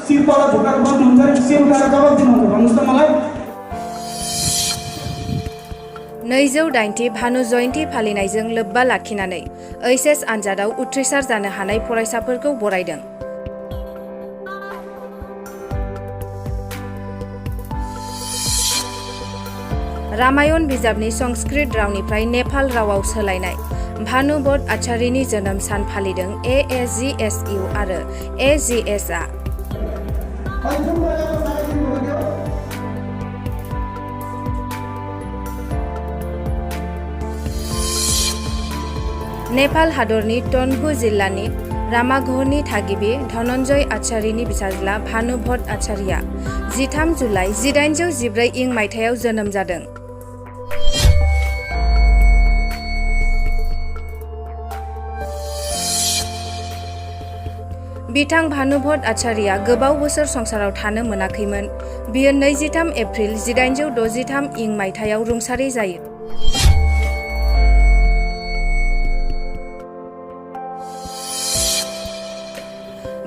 सिरपाला भुटान हुन्छ सिरपाला जवाब दिनुहुन्छ भन्नुस् त मलाई 280 भानु जयन्ती फालिनायजों लोब्बा लाखिनानै एचएस आनजादाव उथ्रिसार जानो हानाय फरायसाफोरखौ बरायदों। रामायण बिजाबनि संस्कृत रावनिफ्राय नेपाल रावाव सोलायनाय भानुभक्त आचार्यनि जोनोम सान फालिदों ASGSU आरो AGS आ। नेपाल हादरनि तनहु जिल्लानि रामाघरनि थागिबि धनन्जय आचार्यनि बिसाज्ला भानुभक्त आचार्या 13 जुलाइ 1814 इं मायथाइयाव जोनोम जादों। बिथां भानुभक्त आचार्या गोबाव बोसोर संसाराव थानो मोनाखैमोन। बियो 23 एप्रिल 1863 इं मायथाइयाव रुंसारि जायो।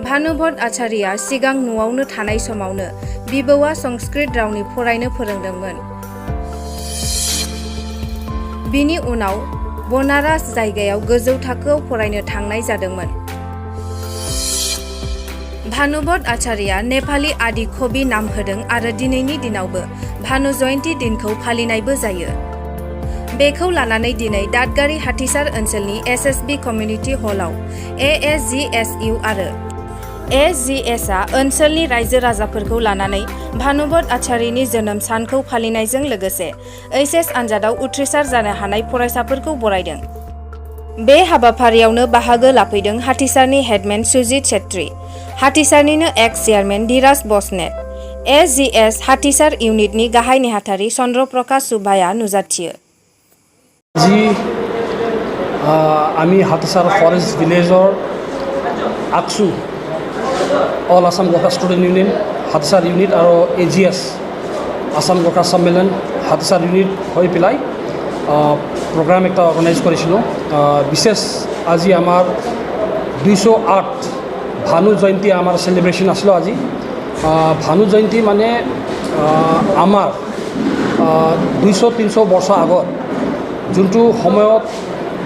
भानुभक्त आचार्या सिगां न'आवनो थानाय समावनो बिबौआ संस्कृत रावनि फरायनो फोरोंदोंमोन। बिनि उनाव बनारस जायगायाव गोजौ थाखोआव फरायनो थांनाय जादोंमोन। भानुभक्त आचार्या नेपाली आदि कवि नाम होदों आरो दिनैनि दिनावबो भानु जयन्ती दिनखौ फालिनायबो जायो। बेखौ लानानै दिनै दादगारि हाथिसार ओनसोलनि SSB कमिउनिटि हलाव ASGSU आरो AGS आ ओनसोलनि रायजो राजाफोरखौ लानानै भानुभक्त आचार्यनि जोनोम सानखौ फालिनायजों लोगोसे एचएस आनजादाव उथ्रिसार जानो हानाय फरायसाफोरखौ बरायदों। बे हाबाफारियावनो बाहागो लाफैदों हाथिसारनि हेडमेन सुजित छेत्री, हाथिसारनिनो ex chairman Dhiraj Basnet, AGS Hathisar इउनिटनि गाहाय नेहाथारि चन्द्र प्रकाश सुब्बाया नुजाथियो। आमी हाथिसार फरेस्ट विलेजर আকসু all Assam Gorkha student union Hathisar unit আৰু AGS আসাম গোৰ্খা সন্মিলন হাতিসাৰ ইউনিট হৈ পেলাই প্ৰগ্ৰাম এটা অৰ্গেনাইজ কৰিছিলোঁ। বিশেষ আজি আমাৰ 208 ভানু জয়ন্তী আমাৰ চেলিব্ৰেশ্যন আছিলোঁ। আজি ভানু জয়ন্তী মানে আমাৰ 200-300 বছৰ আগত যোনটো সময়ত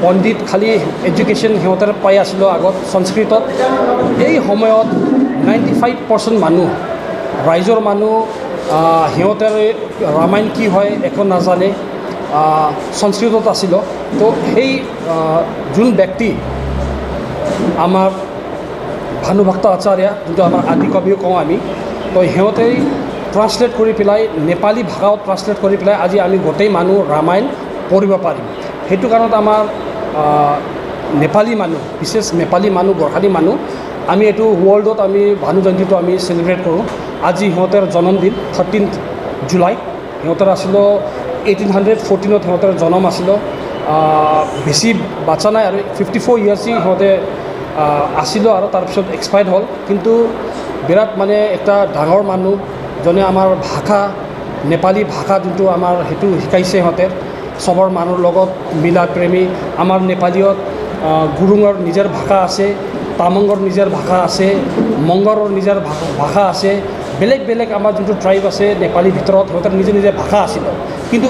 পণ্ডিত খালি এডুকেশ্যন সিহঁতে পাই আছিলোঁ আগত সংস্কৃতত, এই সময়ত 95% মানুহ ৰাইজৰ মানুহ সিহঁতে ৰামায়ণ কি হয় একো নাজানে, সংস্কৃতত আছিল। তো সেই যোন ব্যক্তি আমাৰ ভানুভক্ত আচাৰ্য যোনটো আমাৰ আদি কবিও কওঁ আমি, তো সিহঁতেই ট্ৰান্সলেট কৰি পেলাই নেপালী ভাষাত ট্ৰান্সলেট কৰি পেলাই আজি আমি গোটেই মানুহ ৰামায়ণ পঢ়িব পাৰিম। সেইটো কাৰণত আমাৰ নেপালী মানুহ, বিশেষ নেপালী মানুহ, গোৰ্খালী মানুহ, আমি এইটো ৱৰ্ল্ডত আমি ভানু জয়ন্তীটো আমি চেলিব্ৰেট কৰোঁ। আজি সিহঁতৰ জন্মদিন 13 জুলাই। সিহঁতৰ আছিল 1814 সিহঁতৰ জন্ম আছিল। বেছি বাচ্চা নাই আৰু 54 ইয়াৰ্ছই সিহঁতে আছিল আৰু তাৰপিছত এক্সপায়াৰ্ড হ'ল। কিন্তু বিৰাট মানে এটা ডাঙৰ মানুহ যোনে আমাৰ ভাষা নেপালী ভাষা যোনটো আমাৰ সেইটো শিকাইছে। সিহঁতে চবৰ মানুহৰ লগত মিলা প্ৰেমী। আমাৰ নেপালীত গুৰুঙৰ নিজৰ ভাষা আছে, তামাঙৰ নিজৰ ভাষা আছে, মংগৰৰ নিজৰ ভাষা আছে, বেলেগ বেলেগ আমাৰ যোনটো ট্ৰাইব আছে নেপালীৰ ভিতৰত সিহঁতৰ নিজে নিজে ভাষা আছিল। কিন্তু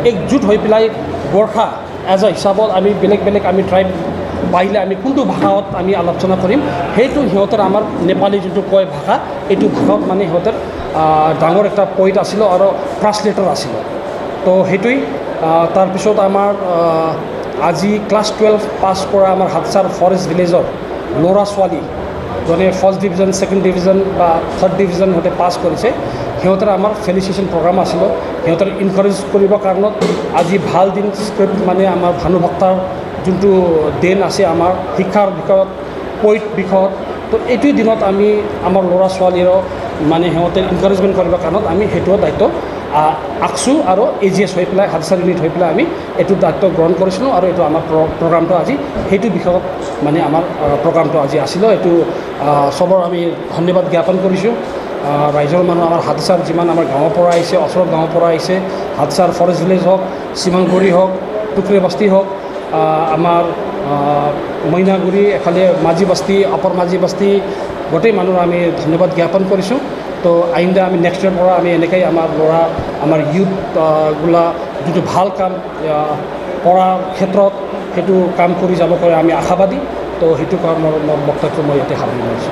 একজুট হৈ পেলাই গোৰ্খা এজ এ হিচাপত আমি বেলেগ বেলেগ আমি ট্ৰাইব পাৰিলে আমি কোনটো ভাষাত আমি আলোচনা কৰিম, সেইটো সিহঁতৰ আমাৰ নেপালী যোনটো কয় ভাষা, এইটো ভাষাত মানে সিহঁতৰ ডাঙৰ এটা পইণ্ট আছিল আৰু ট্ৰান্সলেটৰ আছিল। তো সেইটোৱেই। তাৰপিছত আমাৰ আজি ক্লাছ 12 পাছ কৰা আমাৰ হাতিসাৰ ফৰেষ্ট ভিলেজৰ ল'ৰা ছোৱালী যোনে ফাৰ্ষ্ট ডিভিজন, ছেকেণ্ড ডিভিজন বা থাৰ্ড ডিভিজন সিহঁতে পাছ কৰিছে, সিহঁতৰ আমাৰ ফেলিচিটেশ্যন প্ৰগ্ৰাম আছিল। সিহঁতৰ ইনকাৰেজ কৰিবৰ কাৰণত আজি ভাল দিন স্ক্ৰিপ্ট মানে আমাৰ ভানুভক্তাৰ যোনটো দিন আছে আমাৰ শিক্ষাৰ বিষয়ত, পইণ্ট বিষয়ত। তো এইটো দিনত আমি আমাৰ ল'ৰা ছোৱালীৰো মানে সিহঁতে ইনকাৰেজমেণ্ট কৰিবৰ কাৰণত আমি সেইটো দায়িত্ব আকসু আৰু AGS হৈ পেলাই হাতিসাৰ ইউনিট হৈ পেলাই আমি এইটো দায়িত্ব গ্ৰহণ কৰিছিলোঁ। আৰু এইটো আমাৰ প্ৰগ্ৰামটো আজি সেইটো বিষয়ত মানে আমাৰ প্ৰগ্ৰামটো আজি আছিল। এইটো চবৰ আমি ধন্যবাদ জ্ঞাপন কৰিছোঁ। ৰাইজৰ মানুহ আমাৰ হাতিসাৰ যিমান আমাৰ গাঁৱৰ পৰা আহিছে, ওচৰৰ গাঁৱৰ পৰা আহিছে, হাতিসাৰ ফৰেষ্ট ভিলেজ হওক, সীমাংগুৰি হওক, টুকৰি বস্তি হওক, আমাৰ মইনাগুৰি, এফালে মাঝি বস্তি, আপাৰ মাঝি বস্তি, গোটেই মানুহৰ আমি ধন্যবাদ জ্ঞাপন কৰিছোঁ। তো আইন্দা আমি নেক্সট ইয়াৰ পৰা আমি এনেকৈ আমাৰ ল'ৰা আমাৰ ইউথগুলা যিটো ভাল কাম পঢ়াৰ ক্ষেত্ৰত সেইটো কাম কৰি যাব পাৰে আমি আশাবাদী। তো সেইটো কামৰ বক্তব্য মই ইয়াতে সামৰি লৈছোঁ।